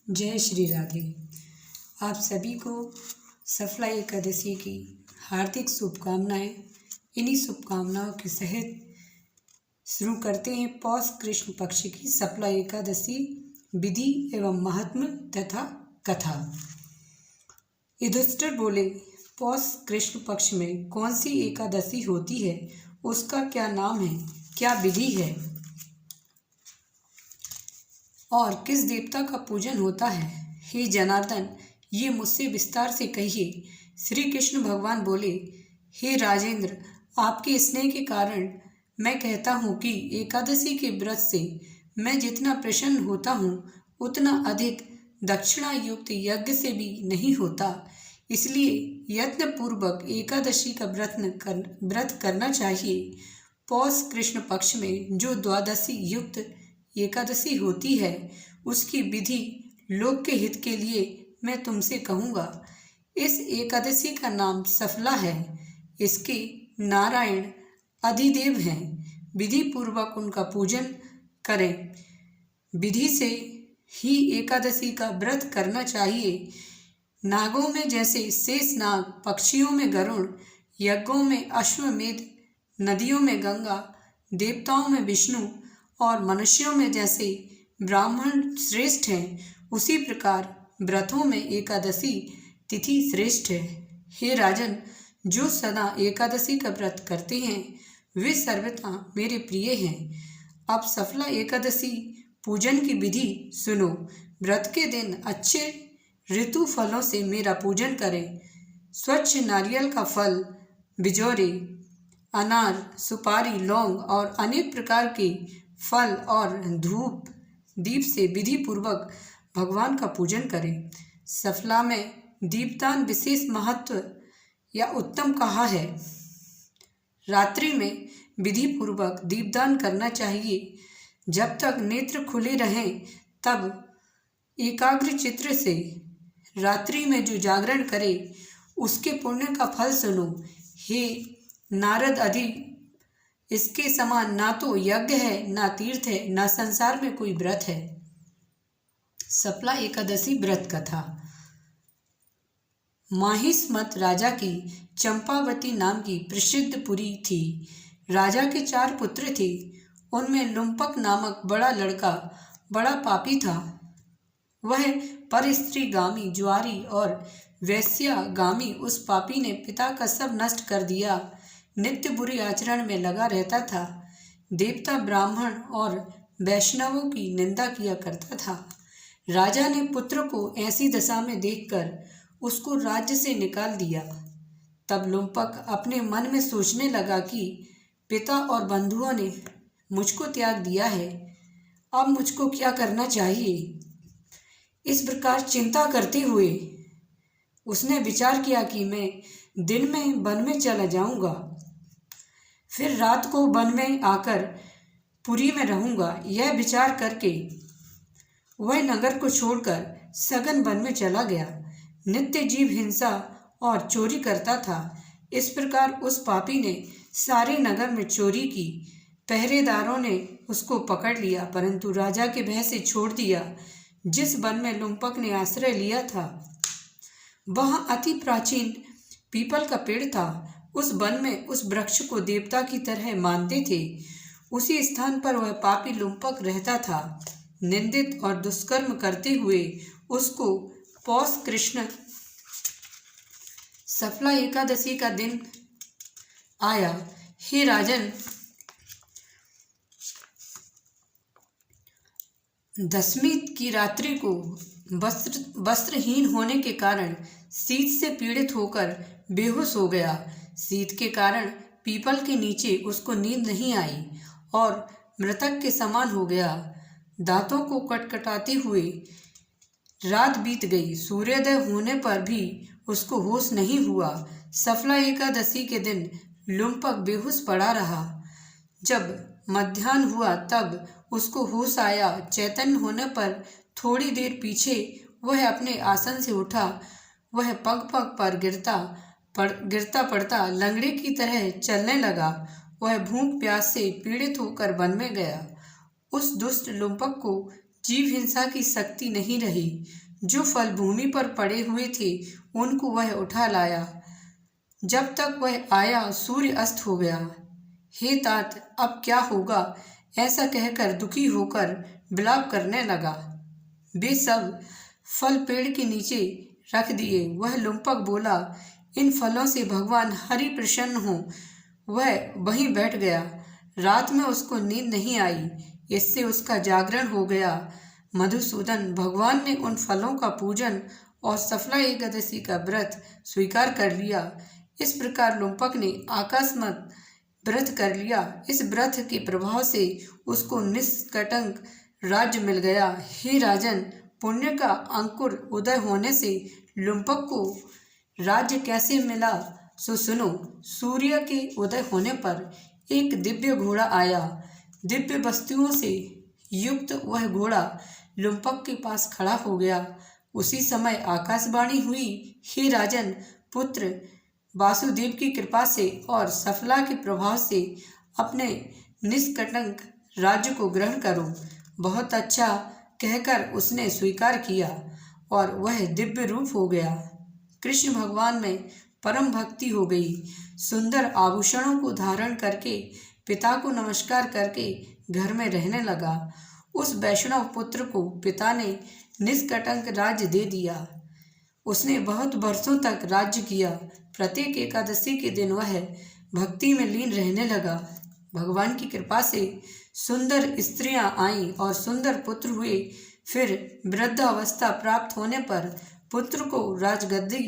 जय श्री राधे। आप सभी को सफला एकादशी की हार्दिक शुभकामनाएं। इन्हीं शुभकामनाओं के सहित शुरू करते हैं पौष कृष्ण पक्ष की सफला एकादशी विधि एवं महात्म्य तथा कथा। युधिष्ठिर बोले, पौष कृष्ण पक्ष में कौन सी एकादशी होती है, उसका क्या नाम है, क्या विधि है और किस देवता का पूजन होता है। हे जनार्दन, ये मुझसे विस्तार से कहिए। श्री कृष्ण भगवान बोले, हे राजेंद्र, आपके स्नेह के कारण मैं कहता हूँ कि एकादशी के व्रत से मैं जितना प्रसन्न होता हूँ उतना अधिक दक्षिणा युक्त यज्ञ से भी नहीं होता। इसलिए यत्न पूर्वक एकादशी का व्रत करना चाहिए। पौष कृष्ण पक्ष में जो द्वादशी युक्त एकादशी होती है, उसकी विधि लोक के हित के लिए मैं तुमसे कहूँगा। इस एकादशी का नाम सफला है। इसके नारायण अधिदेव हैं। विधि पूर्वक उनका पूजन करें। विधि से ही एकादशी का व्रत करना चाहिए। नागों में जैसे शेष नाग, पक्षियों में गरुड़, यज्ञों में अश्वमेध, नदियों में गंगा, देवताओं में विष्णु और मनुष्यों में जैसे ब्राह्मण श्रेष्ठ हैं, उसी प्रकार व्रतों में एकादशी तिथि श्रेष्ठ है। हे राजन, जो सदा एकादशी का व्रत करते हैं वे सर्वथा मेरे प्रिय हैं। अब सफला एकादशी पूजन की विधि सुनो। व्रत के दिन अच्छे ऋतु फलों से मेरा पूजन करें। स्वच्छ नारियल का फल, बिजौरे, अनार, सुपारी, लौंग और अनेक प्रकार के फल और धूप दीप से विधि पूर्वक भगवान का पूजन करें। सफला में दीपदान विशेष महत्व या उत्तम कहा है। रात्रि में विधि पूर्वक दीपदान करना चाहिए। जब तक नेत्र खुले रहें तब एकाग्र चित्र से रात्रि में जो जागरण करे उसके पुण्य का फल सुनो। हे नारद आदि, इसके समान ना तो यज्ञ है, ना तीर्थ है, ना संसार में कोई व्रत है। सफला एकादशी व्रत कथा। माहिष्मत राजा की चंपावती नाम की प्रसिद्ध पुरी थी। राजा के 4 पुत्र थे। उनमें लुम्पक नामक बड़ा लड़का बड़ा पापी था। वह परस्त्रीगामी, ज्वारी और वैश्यागामी उस पापी ने पिता का सब नष्ट कर दिया। नित्य बुरे आचरण में लगा रहता था। देवता, ब्राह्मण और वैष्णवों की निंदा किया करता था। राजा ने पुत्र को ऐसी दशा में देखकर उसको राज्य से निकाल दिया। तब लुम्पक अपने मन में सोचने लगा कि पिता और बंधुओं ने मुझको त्याग दिया है, अब मुझको क्या करना चाहिए। इस प्रकार चिंता करते हुए उसने विचार किया कि मैं दिन में वन में चला जाऊंगा, फिर रात को वन में आकर पुरी में रहूंगा। यह विचार करके वह नगर को छोड़कर सघन वन में चला गया। नित्य जीव हिंसा और चोरी करता था। इस प्रकार उस पापी ने सारे नगर में चोरी की। पहरेदारों ने उसको पकड़ लिया, परंतु राजा के भय से छोड़ दिया। जिस वन में लुम्पक ने आश्रय लिया था वहाँ अति प्राचीन पीपल का पेड़ था। उस वन में उस वृक्ष को देवता की तरह मानते थे। उसी स्थान पर वह पापी लुम्पक रहता था। निंदित और दुष्कर्म करते हुए उसको पौष कृष्ण सफला एकादशी का दिन आया। हे राजन, दशमी की रात्रि को वस्त्रहीन होने के कारण शीत से पीड़ित होकर बेहोश हो गया। शीत के कारण पीपल के नीचे उसको नींद नहीं आई और मृतक के समान हो गया। दांतों को कटकटाते हुए रात बीत गई। सूर्योदय होने पर भी उसको होश नहीं हुआ। सफला एकादशी के दिन लुम्पक बेहोश पड़ा रहा। जब मध्याह्न हुआ तब उसको होश आया। चैतन्य होने पर थोड़ी देर पीछे वह अपने आसन से उठा। वह पग पग पर गिरता पड़ता लंगड़े की तरह चलने लगा। वह भूख प्यास से पीड़ित होकर वन में गया। उस दुष्ट लुम्पक को जीव हिंसा की शक्ति नहीं रही। जो फल भूमि पर पड़े हुए थे उनको वह उठा लाया। जब तक वह आया सूर्य अस्त हो गया। हे तात, अब क्या होगा, ऐसा कहकर दुखी होकर विलाप करने लगा। वे सब फल पेड़ के नीचे रख दिए। वह लुम्पक बोला, इन फलों से भगवान हरि प्रसन्न हो। वह वहीं बैठ गया। रात में उसको नींद नहीं आई, इससे उसका जागरण हो गया। मधुसूदन, भगवान ने उन फलों का पूजन और सफला एकादशी का व्रत स्वीकार कर लिया। इस प्रकार लुम्पक ने आकस्मिक व्रत कर लिया। इस व्रत के प्रभाव से उसको निष्कंटक राज्य मिल गया। हे राजन, पुण्य का अंकुर उदय होने से लुम्पक को राज्य कैसे मिला सो सुनो। सूर्य के उदय होने पर एक दिव्य घोड़ा आया। दिव्य वस्तुओं से युक्त वह घोड़ा लुम्पक के पास खड़ा हो गया। उसी समय आकाशवाणी हुई, हे राजन, पुत्र वासुदेव की कृपा से और सफला के प्रभाव से अपने निष्कंटक राज्य को ग्रहण करो। बहुत अच्छा कहकर उसने स्वीकार किया और वह दिव्य रूप हो गया। कृष्ण भगवान में परम भक्ति हो गई। सुंदर आभूषणों को धारण करके पिता को नमस्कार करके घर में रहने लगा। उस वैष्णव पुत्र को पिता ने निष्कंटक राज्य दे दिया। उसने बहुत वर्षों तक राज्य किया। प्रत्येक एकादशी के दिन वह भक्ति में लीन रहने लगा। भगवान की कृपा से सुंदर स्त्रियां आईं और सुंदर पुत्र हुए। फिर वृद्धावस्था प्राप्त होने पर पुत्र को राजगद्दी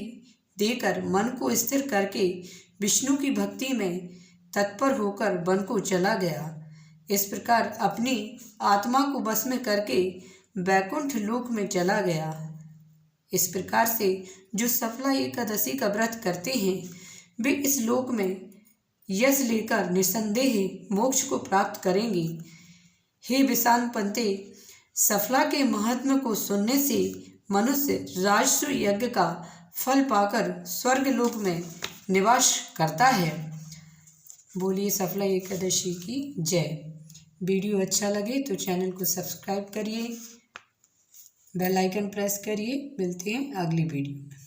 देकर मन को स्थिर करके विष्णु की भक्ति में तत्पर होकर वन को चला गया। इस प्रकार अपनी आत्मा को वश में करके वैकुंठ लोक में चला गया। इस प्रकार से जो सफला एकादशी का व्रत करते हैं वे इस लोक में यश लेकर निसंदेह मोक्ष को प्राप्त करेंगे। हे विषान पंते, सफला के महात्म्य को सुनने से मनुष्य राजस्व यज्ञ का फल पाकर स्वर्ग लोक में निवास करता है। बोलिए सफला एकादशी की जय। वीडियो अच्छा लगे तो चैनल को सब्सक्राइब करिए, बेल आइकन प्रेस करिए। मिलते हैं अगली वीडियो में।